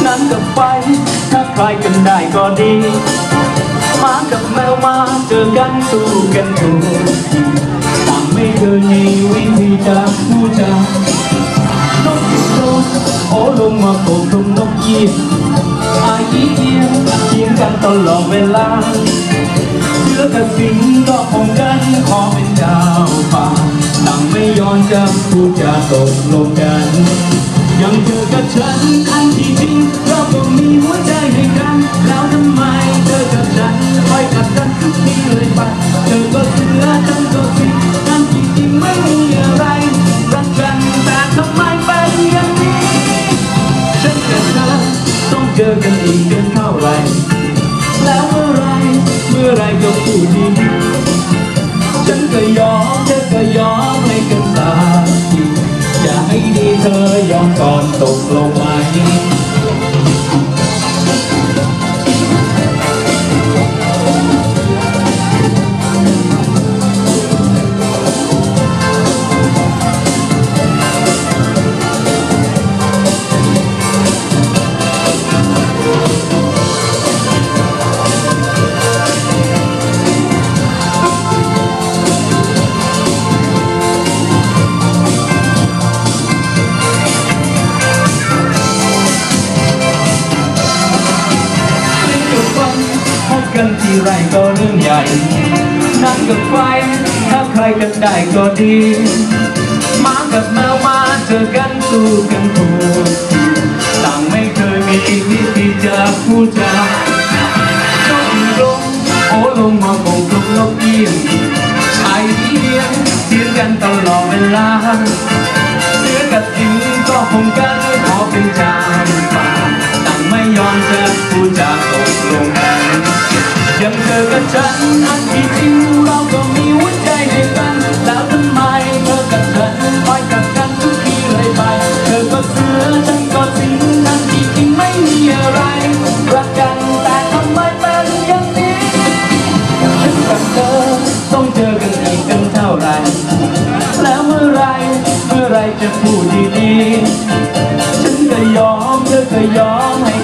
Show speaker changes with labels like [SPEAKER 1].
[SPEAKER 1] น้ำกับไฟถ้าใครกันได้ก็ดีหมากับแมวมาเจอกันสู้กันถูกต่างไม่เคยมีวิธีจะพูดจานกจิ๋วโอ้ลงมาโผล่ทุ่งนกยีบอายีเอียงเทียงกันตลอดเวลาเสือกับสิงก็คงกันขอเป็นเจ้าป่าต่างไม่ยอมจะพูดจะตกลงกันยังเธอกับฉันอันที่จริงเราก็มีหัวใจให้กันแล้วทำไมเธอกับฉันคอยกัดกันทุกทีเลยไปเธอก็เสือฉันก็สิงอันที่จริงไม่มีอะไรรักกันแต่ทำไมเป็นอย่างนี้ฉันกับเธอต้องเจอกันอีกเป็นเท่าไรแล้วเมื่อไรก็พูดดีฉันก็ยอมเธอก็ยอมให้กันสักทีจะให้ดีเธอยอมก่อนตกลงไหมกันที่ไรก็เรื่องใหญ่น้ำกับไฟถ้าใครกันได้ก็ดีหมากับแมวมาเจอกันสู้กันถูกต่างไม่เคยมีวิธีจะพูดจาต้องลงโอ้ลงมาโบกลงนกเอี้ยงไอเดียงเสียงกันตลอดเวลาเสือกับสิงก็คงกันขอเป็นเจ้าป่าต่างไม่ยอมจะพูดจาตกลงกันยังเธอกับฉันอันที่จริงเราก็มีหัวใจเดียวกันแล้วทำไมเธอกับฉันคอยกัดกันทุกทีเลยไปเธอก็เสือฉันก็สิงอันที่จริงไม่มีอะไรรักกันแต่ทำไมเป็นอย่างนี้ฉันกับเธอต้องเจอกันอีกกันเท่าไรแล้วเมื่อไรจะพูดดีๆฉันก็ยอมเธอก็ยอมให้